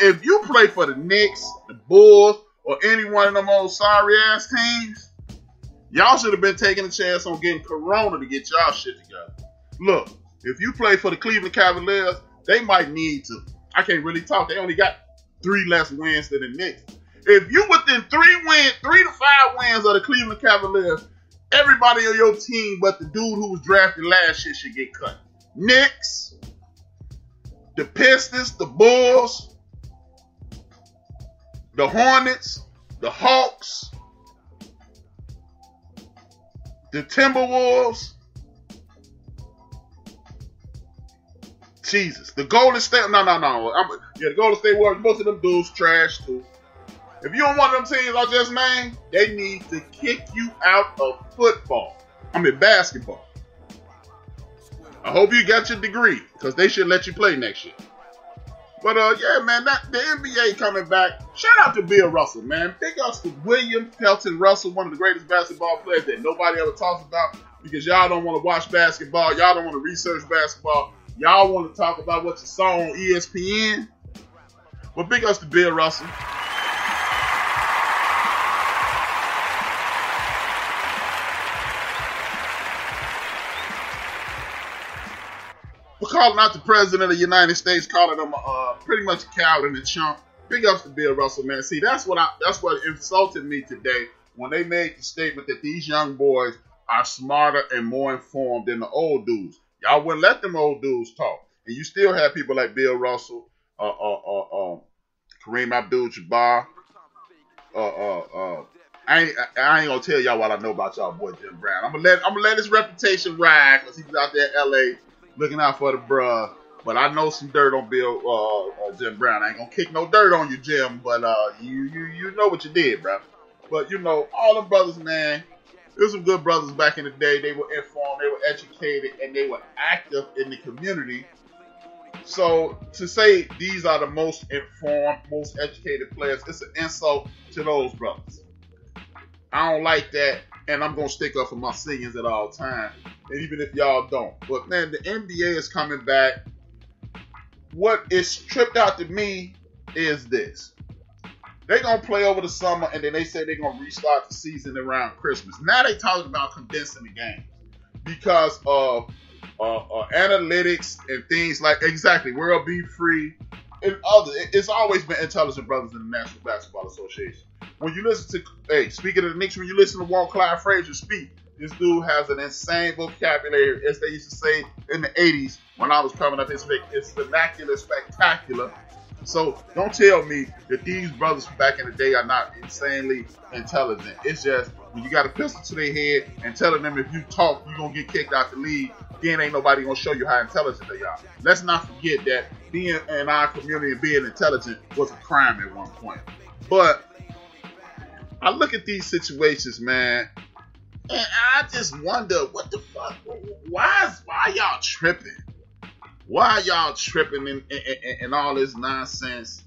if you play for the Knicks, the Bulls, or any one of them old sorry-ass teams, y'all should have been taking a chance on getting Corona to get y'all shit together. Look, if you play for the Cleveland Cavaliers, they might need to. I can't really talk. They only got 3 less wins than the Knicks. If you within 3 to 5 wins of the Cleveland Cavaliers, everybody on your team but the dude who was drafted last year should get cut. Knicks, the Pistons, the Bulls, the Hornets, the Hawks, the Timberwolves, Jesus, the Golden State, no. The Golden State Warriors, most of them dudes trash too. If you don't want them teams I just named, they need to kick you out of basketball. I hope you got your degree, because they should let you play next year. But yeah, man, the NBA coming back. Shout out to Bill Russell, man. Big ups to William Pelton Russell, one of the greatest basketball players that nobody ever talks about, because y'all don't want to watch basketball. Y'all don't want to research basketball. Y'all want to talk about what you saw on ESPN. But big ups to Bill Russell. We're calling out the president of the United States, calling him pretty much a coward and a chump. Big ups to Bill Russell, man. See, that's what insulted me today when they made the statement that these young boys are smarter and more informed than the old dudes. Y'all wouldn't let them old dudes talk, and you still have people like Bill Russell, Kareem Abdul-Jabbar. I ain't gonna tell y'all what I know about y'all boy Jim Brown. I'm gonna let his reputation ride, because he's out there in L.A. looking out for the bruh. But I know some dirt on Jim Brown. I ain't gonna kick no dirt on you, Jim. But you know what you did, bro. But you know, all them brothers, man. There were some good brothers back in the day. They were informed, they were educated, and they were active in the community. So to say these are the most informed, most educated players, it's an insult to those brothers. I don't like that, and I'm gonna stick up for my seniors at all times, and even if y'all don't. But man, the NBA is coming back. What is tripped out to me is this: they're gonna play over the summer, and then they say they're gonna restart the season around Christmas. Now they talking about condensing the games because of analytics and things like World Be Free and other. It's always been intelligent brothers in the National Basketball Association. When you listen to, speaking of the Knicks, when you listen to Walt Clyde Frazier speak, this dude has an insane vocabulary, as they used to say in the 80s when I was coming up. It's vernacular, spectacular. So don't tell me that these brothers from back in the day are not insanely intelligent. It's just when you got a pistol to their head and telling them if you talk, you're going to get kicked out the league, then ain't nobody going to show you how intelligent they are. Let's not forget that being in our community and being intelligent was a crime at one point. But I look at these situations, man, and I just wonder, what the fuck? Why y'all tripping? Why y'all tripping and all this nonsense?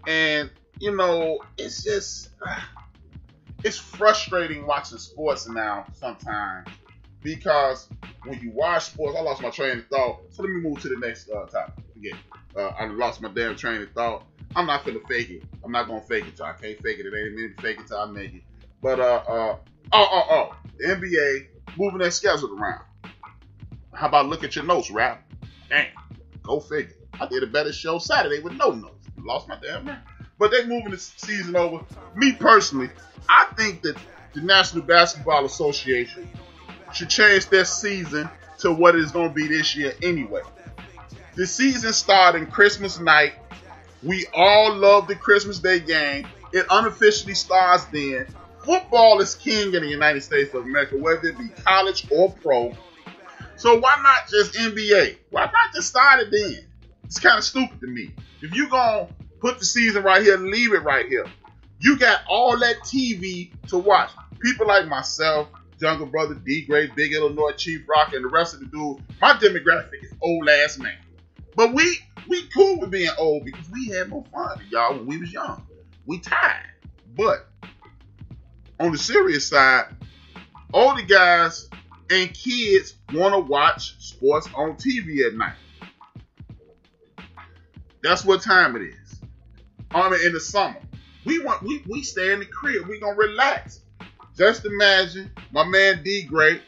And, you know, it's just, it's frustrating watching sports now sometimes, because when you watch sports, I lost my train of thought. So let me move to the next topic. Forget. I lost my damn train of thought. I'm not finna fake it. I'm not gonna fake it, y'all. I can't fake it. It ain't meant to fake it till I make it. But, the NBA moving their schedule around. How about look at your notes, rap? Damn. Go figure. I did a better show Saturday with no notes. Lost my damn mind. But they moving the season over. Me personally, I think that the National Basketball Association should change their season to what it's going to be this year anyway. The season starting Christmas night. We all love the Christmas Day game. It unofficially starts then. Football is king in the United States of America, whether it be college or pro. So why not just NBA? Why not just start it then? It's kind of stupid to me. If you gonna put the season right here and leave it right here, you got all that TV to watch. People like myself, Jungle Brother, D-Grade, Big Illinois, Chief Rock, and the rest of the dudes, my demographic is old ass man. But we cool with being old because we had more fun than y'all when we was young. We tired. But on the serious side, older guys and kids want to watch sports on TV at night. That's what time it is. in the summer. We stay in the crib. We gonna relax. Just imagine my man D Great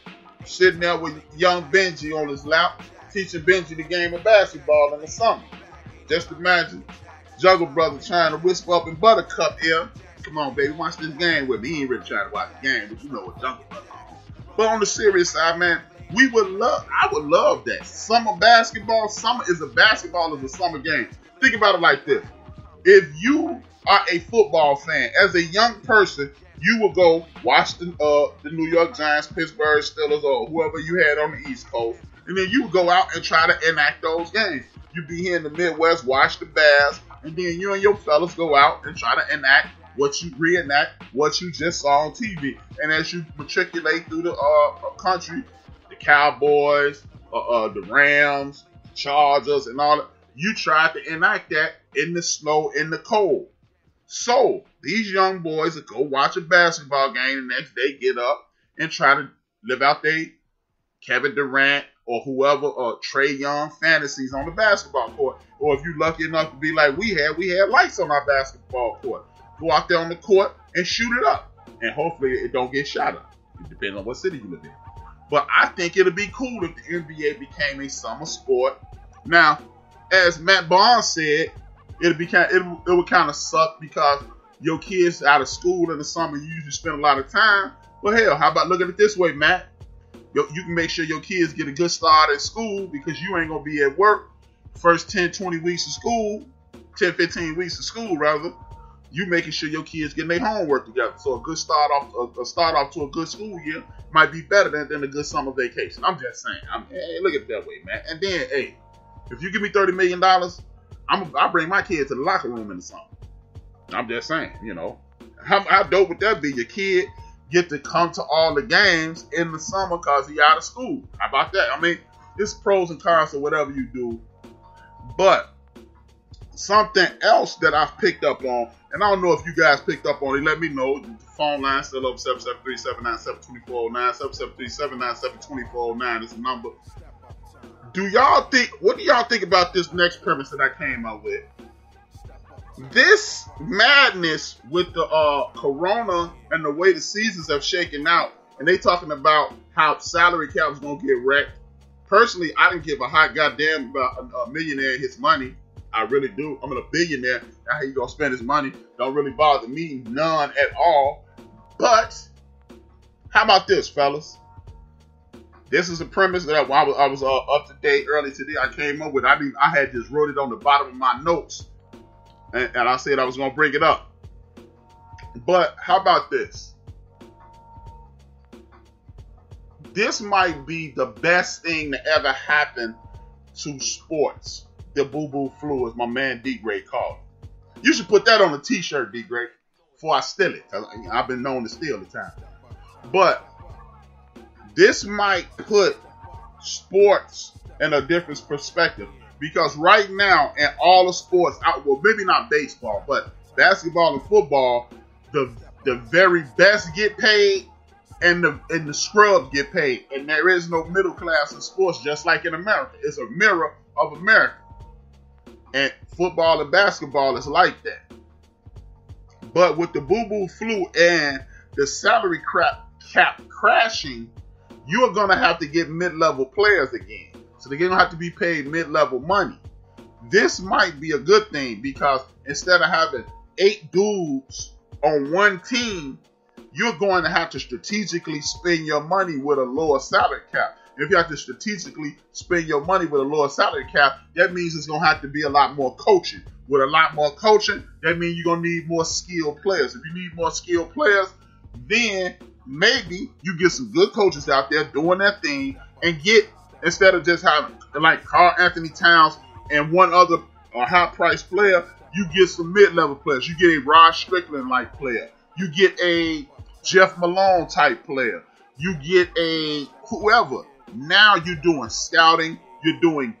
sitting there with young Benji on his lap, teaching Benji the game of basketball in the summer. Just imagine Juggle Brother trying to whisper up in Buttercup ear, come on, baby, watch this game with me. He ain't really trying to watch the game, but you know what Juggle Brother is. But on the serious side, man, I would love that. Summer basketball, summer is a summer game. Think about it like this. If you are a football fan, as a young person, you will go watch the New York Giants, Pittsburgh Steelers, or whoever you had on the East Coast, and then you would go out and try to enact those games. You'd be here in the Midwest, watch the Bears, and then you and your fellas go out and try to reenact what you just saw on TV. And as you matriculate through the country, the Cowboys, the Rams, Chargers, and all that, you try to enact that in the snow, in the cold. So these young boys that go watch a basketball game the next day, get up and try to live out their Kevin Durant or whoever, or Trae Young fantasies on the basketball court. Or if you're lucky enough to be like we had lights on our basketball court. Go out there on the court and shoot it up. And hopefully it don't get shot up. It depends on what city you live in. But I think it'd be cool if the NBA became a summer sport. Now, as Matt Barnes said, it would kind of suck because your kids out of school in the summer, you usually spend a lot of time. Well, hell, how about looking at it this way, Matt? You can make sure your kids get a good start at school because you ain't going to be at work first 10, 20 weeks of school, 10, 15 weeks of school, rather. You making sure your kids getting their homework together. So a start off to a good school year might be better than a good summer vacation. I'm just saying. Hey, look at it that way, man. And then, hey, if you give me $30 million, I'll bring my kids to the locker room in the summer. I'm just saying, you know. How dope would that be? Your kid get to come to all the games in the summer because he out of school. How about that? I mean, it's pros and cons to whatever you do. But something else that I've picked up on, and I don't know if you guys picked up on it, let me know. The phone line still up, 773-797-2409, 773-797-2409 is the number. What do y'all think about this next premise that I came up with? This madness with the corona and the way the seasons have shaken out, and they talking about how salary cap is going to get wrecked. Personally, I didn't give a hot goddamn about a millionaire and his money. I really do. I'm a billionaire. How he going to spend his money don't really bother me, none at all. But how about this, fellas? This is a premise that I was up to date early today. I came up with. I had just wrote it on the bottom of my notes, and I said I was going to bring it up. But how about this? This might be the best thing that ever happened to sports. The boo-boo flu, as my man D Great called it. You should put that on a t-shirt, D Great, before I steal it. I've been known to steal the time. But this might put sports in a different perspective. Because right now, in all the sports, well, maybe not baseball, but basketball and football, the very best get paid and the scrubs get paid. And there is no middle class in sports, just like in America. It's a mirror of America. And football and basketball is like that. But with the boo-boo flu and the salary cap crashing, you're going to have to get mid-level players again. So they're going to have to be paid mid-level money. This might be a good thing because instead of having 8 dudes on one team, you're going to have to strategically spend your money with a lower salary cap. If you have to strategically spend your money with a lower salary cap, that means it's going to have to be a lot more coaching. With a lot more coaching, that means you're going to need more skilled players. If you need more skilled players, then maybe you get some good coaches out there doing that thing and get, instead of just having like Karl Anthony Towns and one other high-priced player, you get some mid-level players. You get a Rod Strickland-like player. You get a Jeff Malone type player. You get a whoever. Now you're doing scouting. You're doing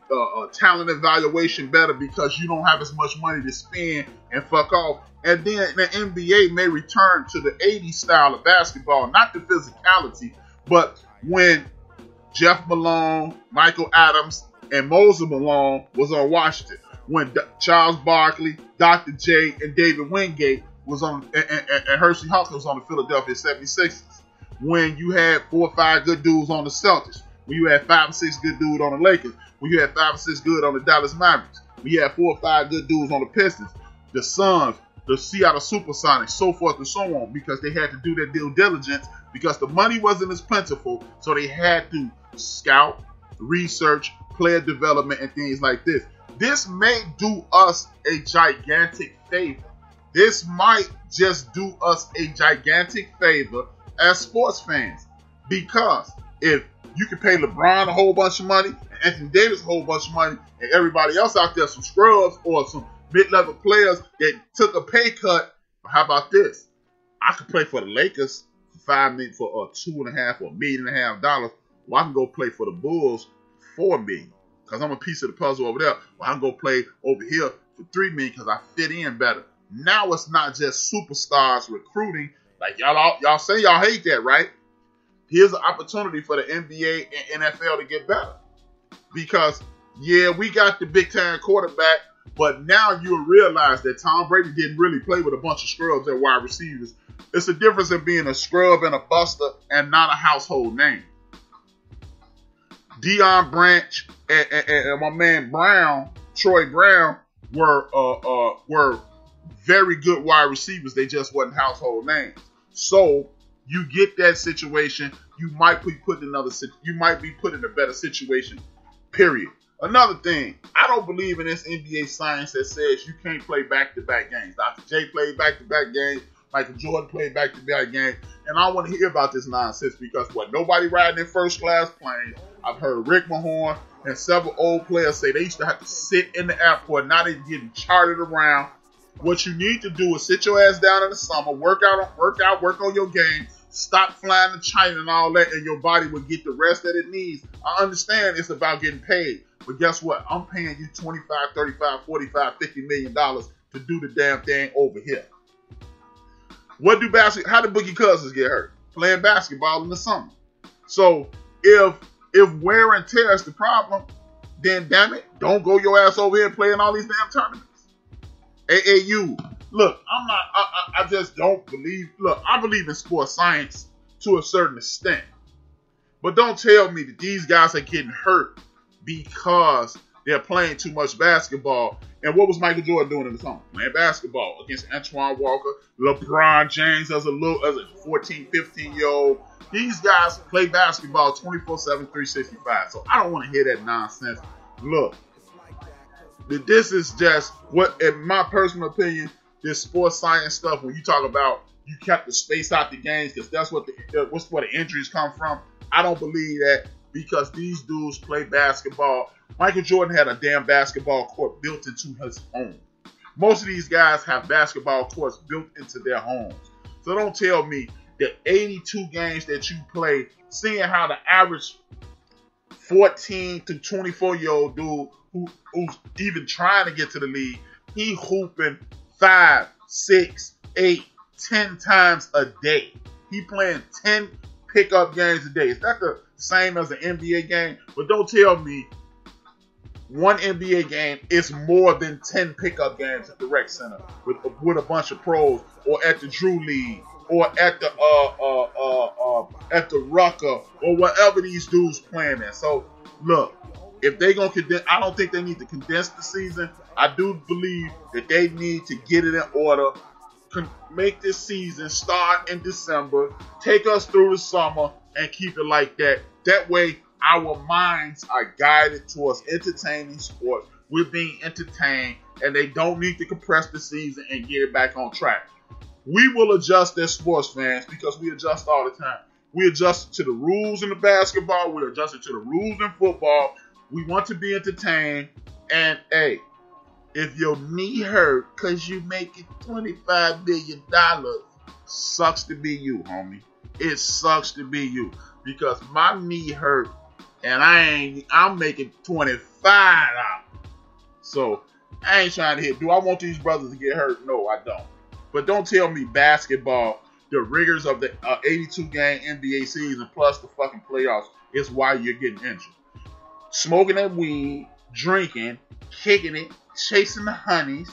talent evaluation better because you don't have as much money to spend and fuck off. And then the NBA may return to the 80s style of basketball, not the physicality, but when Jeff Malone, Michael Adams, and Moses Malone was on Washington. when Charles Barkley, Dr. J, and David Wingate was on, and Hershey Hawks was on the Philadelphia 76ers. When you had 4 or 5 good dudes on the Celtics. When you had 5 or 6 good dudes on the Lakers. When you had 5 or 6 good on the Dallas Mavericks. When you had 4 or 5 good dudes on the Pistons, the Suns, the Seattle Supersonics, so forth and so on, because they had to do their due diligence because the money wasn't as plentiful, so they had to scout, research, player development, and things like this. This may do us a gigantic favor. This might just do us a gigantic favor as sports fans, because if you can pay LeBron a whole bunch of money, Anthony Davis a whole bunch of money, and everybody else out there some scrubs or some mid-level players that took a pay cut, how about this? I could play for the Lakers for $5 million, for $2.5 or $1.5 million. Well, I can go play for the Bulls for $4 million because I'm a piece of the puzzle over there. Well, I can go play over here for $3 million because I fit in better. Now it's not just superstars recruiting. Like y'all say y'all hate that, right? Here's an opportunity for the NBA and NFL to get better. Because, yeah, we got the big-time quarterback, but now you'll realize that Tom Brady didn't really play with a bunch of scrubs at wide receivers. It's a difference in being a scrub and a buster and not a household name. Deion Branch and my man Brown, Troy Brown, were very good wide receivers. They just wasn't household names. So you get that situation, you might be put in a better situation. Period. Another thing, I don't believe in this NBA science that says you can't play back-to-back games. Dr. J played back-to-back games. Michael Jordan played back-to-back games. And I want to hear about this nonsense because nobody riding in first-class planes. I've heard Rick Mahorn and several old players say they used to have to sit in the airport. Now they're getting chartered around. What you need to do is sit your ass down in the summer, work on your game, stop flying to China and all that, and your body will get the rest that it needs. I understand it's about getting paid, but guess what? I'm paying you $25, $35, $45, $50 million to do the damn thing over here. How do Boogie Cousins get hurt? Playing basketball in the summer. So if wear and tear is the problem, then damn it, don't go your ass over here and play in all these damn tournaments. AAU. Look, I just don't believe. Look, I believe in sports science to a certain extent. But don't tell me that these guys are getting hurt because they're playing too much basketball. And what was Michael Jordan doing in the summer? Playing basketball against Antoine Walker, LeBron James as a 14, 15-year-old. These guys play basketball 24/7, 365. So I don't want to hear that nonsense. Look, this is just what, in my personal opinion, this sports science stuff, when you talk about you kept the space out the games because that's where the injuries come from. I don't believe that because these dudes play basketball. Michael Jordan had a damn basketball court built into his home. Most of these guys have basketball courts built into their homes. So don't tell me that 82 games that you play, seeing how the average 14 to 24-year-old dude who's even trying to get to the league, he hooping 5, 6, 8, 10 times a day. He playing 10 pickup games a day. Is that the same as an NBA game? But don't tell me one NBA game is more than 10 pickup games at the rec center with a bunch of pros, or at the Drew League, or at the Rucker, or whatever these dudes playing at. So look, if they gonna condense, I don't think they need to condense the season. I do believe that they need to get it in order. Make this season start in December, take us through the summer, and keep it like that. That way, our minds are guided towards entertaining sports. We're being entertained, and they don't need to compress the season and get it back on track. We will adjust as sports fans because we adjust all the time. We adjust to the rules in the basketball. We adjust to the rules in football. We want to be entertained. And, hey, if your knee hurt because you making $25 million, sucks to be you, homie. It sucks to be you. Because my knee hurt and I'm making $25. So I ain't trying to hit. Do I want these brothers to get hurt? No, I don't. But don't tell me basketball, the rigors of the 82-game NBA season plus the fucking playoffs is why you're getting injured. Smoking that weed, drinking, kicking it, chasing the honeys,